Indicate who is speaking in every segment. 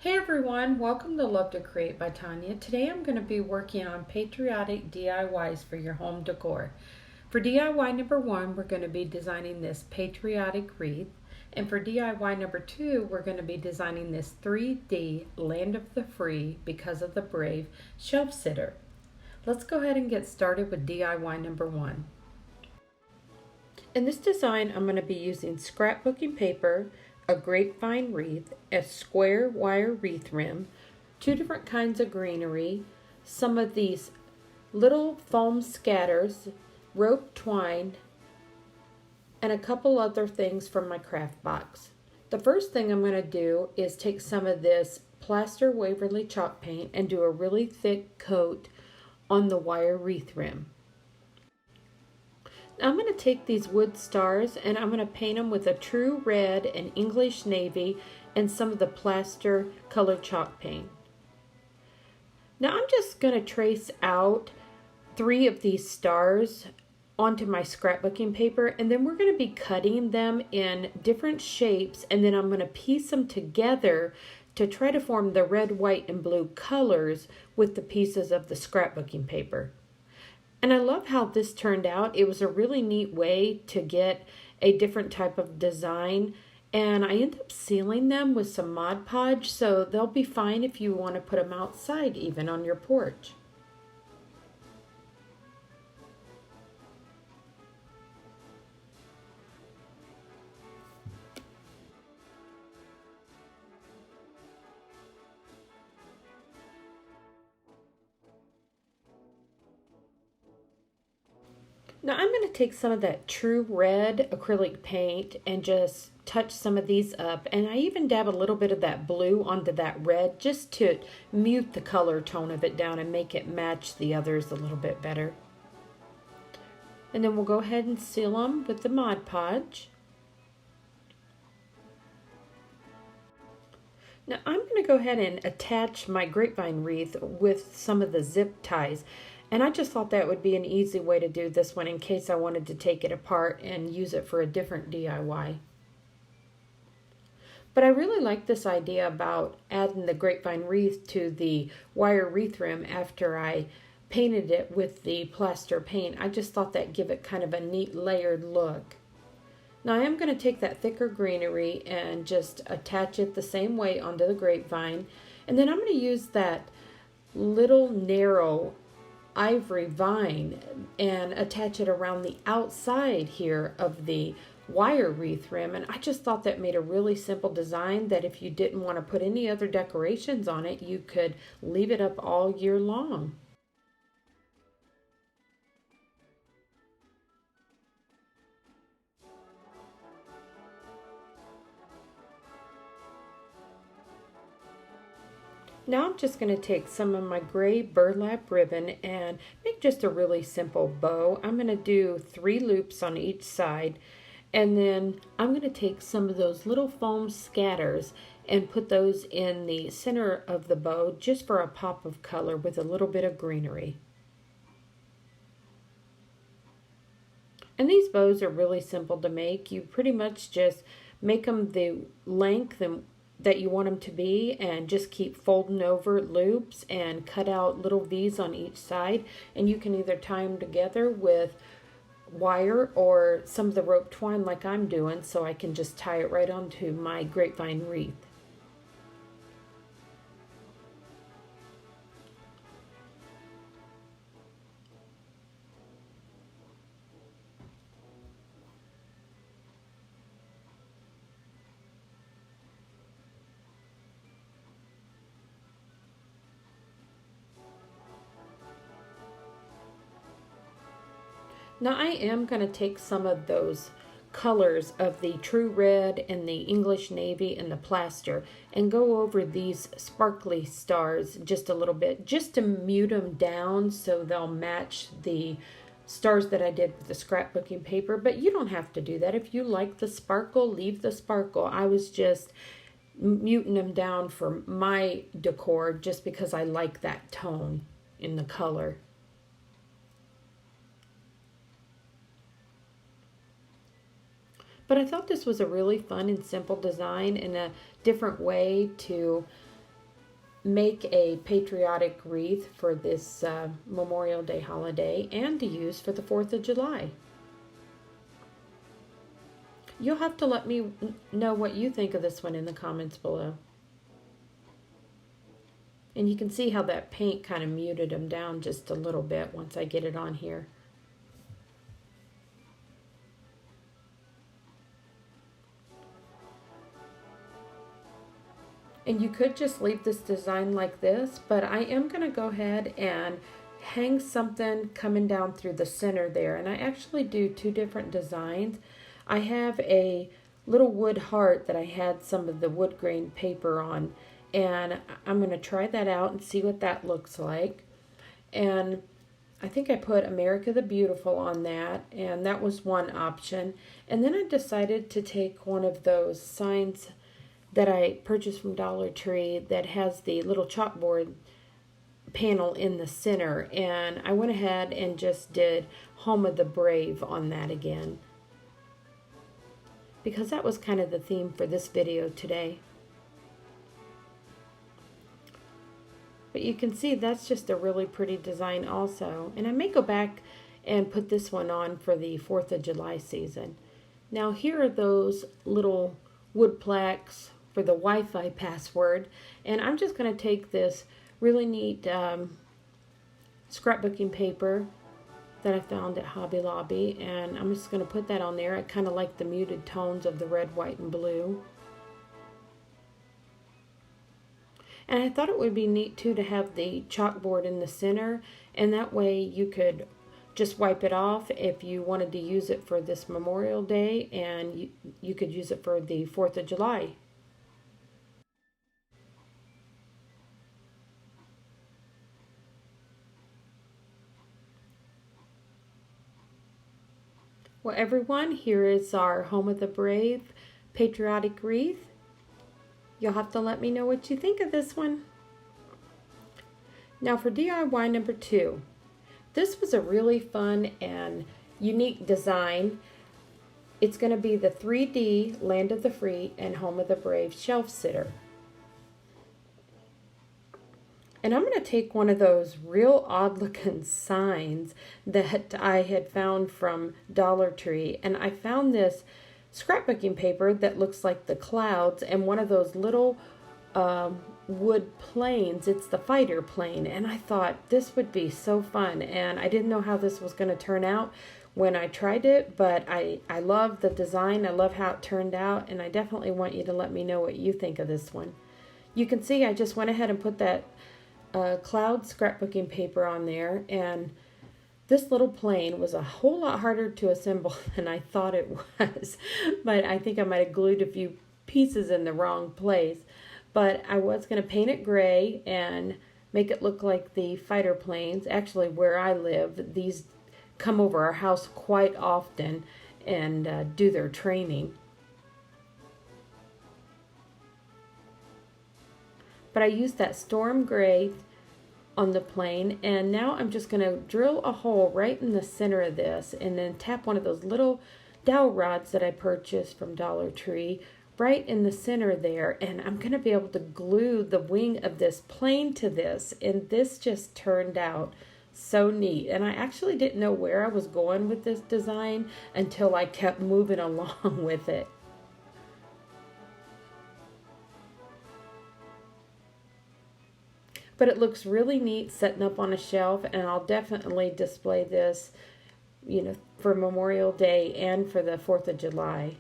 Speaker 1: Hey everyone, welcome to Love to Create by Tanya. Today I'm going to be working on patriotic DIYs for your home decor. For DIY number 1, we're going to be designing this patriotic wreath. And for DIY number 2, we're going to be designing this 3D Land of the Free Because of the Brave shelf sitter. Let's go ahead and get started with DIY number 1. In this design, I'm going to be using scrapbooking paper, a grapevine wreath, a square wire wreath rim, 2 different kinds of greenery, some of these little foam scatters, rope twine, and a couple other things from my craft box. The first thing I'm going to do is take some of this plaster Waverly chalk paint and do a really thick coat on the wire wreath rim. I'm going to take these wood stars and I'm going to paint them with a true red and English navy and some of the plaster colored chalk paint. Now I'm just going to trace out 3 of these stars onto my scrapbooking paper, and then we're going to be cutting them in different shapes, and then I'm going to piece them together to try to form the red, white, and blue colors with the pieces of the scrapbooking paper. And I love how this turned out. It was a really neat way to get a different type of design. And I ended up sealing them with some Mod Podge, so they'll be fine if you want to put them outside, even on your porch. Now I'm going to take some of that true red acrylic paint and just touch some of these up, and I even dab a little bit of that blue onto that red just to mute the color tone of it down and make it match the others a little bit better. And then we'll go ahead and seal them with the Mod Podge. Now I'm going to go ahead and attach my grapevine wreath with some of the zip ties. And I just thought that would be an easy way to do this one in case I wanted to take it apart and use it for a different DIY. But I really like this idea about adding the grapevine wreath to the wire wreath rim after I painted it with the plaster paint. I just thought that give it kind of a neat layered look. Now I am going to take that thicker greenery and just attach it the same way onto the grapevine. And then I'm going to use that little narrow ivory vine and attach it around the outside here of the wire wreath rim. And I just thought that made a really simple design that if you didn't want to put any other decorations on it, you could leave it up all year long. Now I'm just going to take some of my gray burlap ribbon and make just a really simple bow. I'm going to do 3 loops on each side, and then I'm going to take some of those little foam scatters and put those in the center of the bow just for a pop of color with a little bit of greenery. And these bows are really simple to make. You pretty much just make them the length that you want them to be and just keep folding over loops and cut out little V's on each side, and you can either tie them together with wire or some of the rope twine like I'm doing, so I can just tie it right onto my grapevine wreath. Now I am going to take some of those colors of the true red and the English navy and the plaster and go over these sparkly stars just a little bit, just to mute them down so they'll match the stars that I did with the scrapbooking paper. But you don't have to do that. If you like the sparkle, leave the sparkle. I was just muting them down for my decor just because I like that tone in the color. But I thought this was a really fun and simple design and a different way to make a patriotic wreath for this Memorial Day holiday and to use for the 4th of July. You'll have to let me know what you think of this one in the comments below. And you can see how that paint kind of muted them down just a little bit once I get it on here. And you could just leave this design like this, but I am going to go ahead and hang something coming down through the center there. And I actually do 2 different designs. I have a little wood heart that I had some of the wood grain paper on, and I'm going to try that out and see what that looks like. And I think I put America the Beautiful on that, and that was one option. And then I decided to take one of those signs that I purchased from Dollar Tree that has the little chalkboard panel in the center, and I went ahead and just did Home of the Brave on that again, because that was kind of the theme for this video today. But you can see that's just a really pretty design also, and I may go back and put this one on for the 4th of July season. Now here are those little wood plaques for the Wi-Fi password, and I'm just going to take this really neat scrapbooking paper that I found at Hobby Lobby, and I'm just going to put that on there. I kind of like the muted tones of the red, white, and blue. And I thought it would be neat too to have the chalkboard in the center, and that way you could just wipe it off if you wanted to use it for this Memorial Day, and you could use it for the 4th of July. Well, everyone, here is our Home of the Brave Patriotic Wreath. You'll have to let me know what you think of this one. Now for DIY number 2. This was a really fun and unique design. It's going to be the 3D Land of the Free and Home of the Brave shelf sitter. And I'm going to take one of those real odd looking signs that I had found from Dollar Tree, and I found this scrapbooking paper that looks like the clouds and one of those little wood planes. It's the fighter plane, and I thought this would be so fun, and I didn't know how this was going to turn out when I tried it, but I love the design. I love how it turned out, and I definitely want you to let me know what you think of this one. You can see I just went ahead and put that cloud scrapbooking paper on there, and this little plane was a whole lot harder to assemble than I thought it was, but I think I might have glued a few pieces in the wrong place. But I was going to paint it gray and make it look like the fighter planes. Actually, where I live, these come over our house quite often and do their training. But I used that storm gray on the plane, and now I'm just going to drill a hole right in the center of this and then tap one of those little dowel rods that I purchased from Dollar Tree right in the center there, and I'm going to be able to glue the wing of this plane to this, and this just turned out so neat. And I actually didn't know where I was going with this design until I kept moving along with it. But it looks really neat setting up on a shelf, and I'll definitely display this, you know, for Memorial Day and for the 4th of July.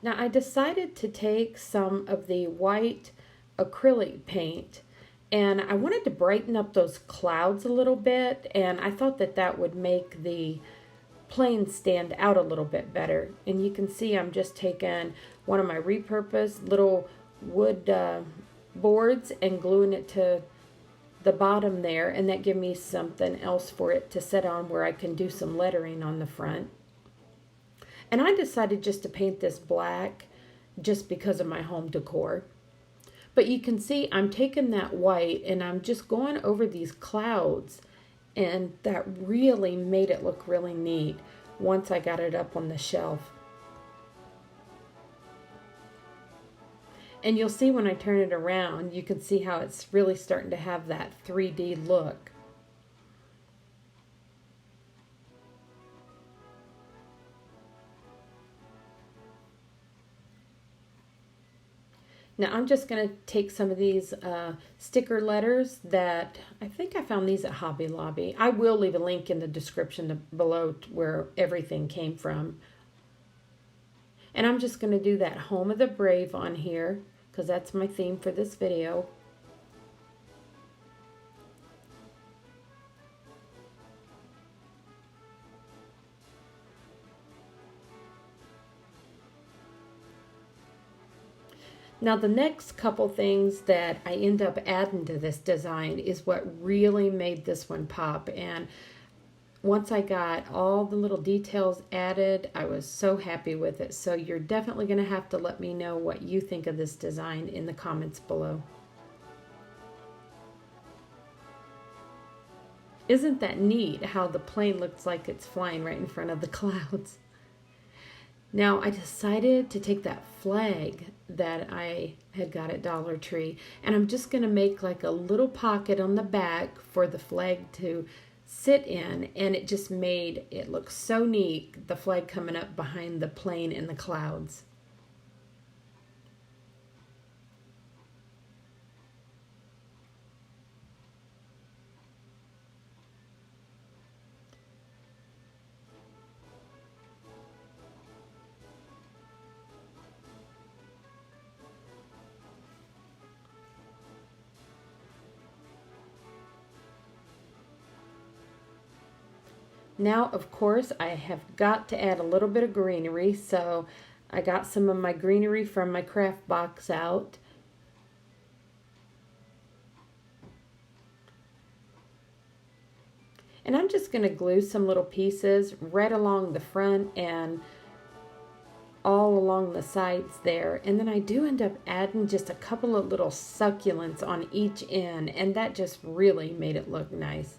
Speaker 1: Now I decided to take some of the white acrylic paint, and I wanted to brighten up those clouds a little bit, and I thought that that would make the plane stand out a little bit better. And you can see I'm just taking one of my repurposed little wood boards and gluing it to the bottom there, and that gives me something else for it to sit on where I can do some lettering on the front. And I decided just to paint this black just because of my home decor. But you can see I'm taking that white and I'm just going over these clouds And that really made it look really neat once I got it up on the shelf. And you'll see when I turn it around, you can see how it's really starting to have that 3D look. Now I'm just going to take some of these sticker letters that I think I found these at Hobby Lobby. I will leave a link in the description below where everything came from. And I'm just going to do that Home of the Brave on here because that's my theme for this video. Now the next couple things that I end up adding to this design is what really made this one pop. And once I got all the little details added, I was so happy with it. So you're definitely going to have to let me know what you think of this design in the comments below. Isn't that neat how the plane looks like it's flying right in front of the clouds? Now I decided to take that flag that I had got at Dollar Tree, and I'm just going to make like a little pocket on the back for the flag to sit in, and it just made it look so neat, the flag coming up behind the plane in the clouds. Now, of course, I have got to add a little bit of greenery, so I got some of my greenery from my craft box out. And I'm just going to glue some little pieces right along the front and all along the sides there. And then I do end up adding just a couple of little succulents on each end, and that just really made it look nice.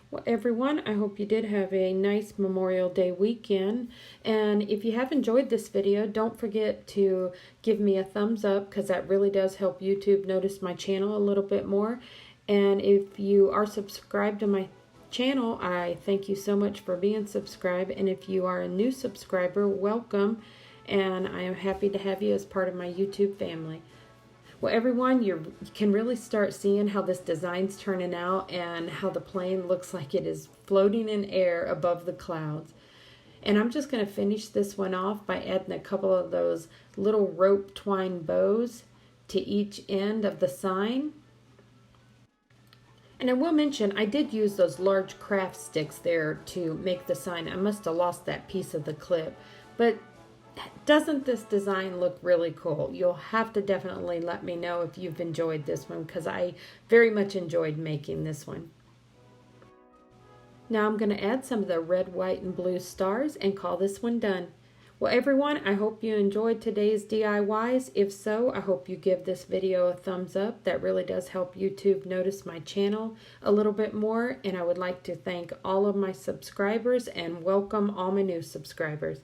Speaker 1: Well, everyone, I hope you did have a nice Memorial Day weekend. And if you have enjoyed this video, don't forget to give me a thumbs up because that really does help YouTube notice my channel a little bit more. And if you are subscribed to my channel, I thank you so much for being subscribed. And if you are a new subscriber, welcome. And I am happy to have you as part of my YouTube family. Well, everyone, you can really start seeing how this design's turning out and how the plane looks like it is floating in air above the clouds. And I'm just going to finish this one off by adding a couple of those little rope twine bows to each end of the sign. And I will mention, I did use those large craft sticks there to make the sign. I must have lost that piece of the clip. But doesn't this design look really cool? You'll have to definitely let me know if you've enjoyed this one because I very much enjoyed making this one. Now I'm going to add some of the red, white, and blue stars and call this one done. Well, everyone, I hope you enjoyed today's DIYs. If so, I hope you give this video a thumbs up. That really does help YouTube notice my channel a little bit more. And I would like to thank all of my subscribers and welcome all my new subscribers.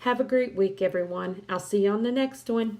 Speaker 1: Have a great week, everyone. I'll see you on the next one.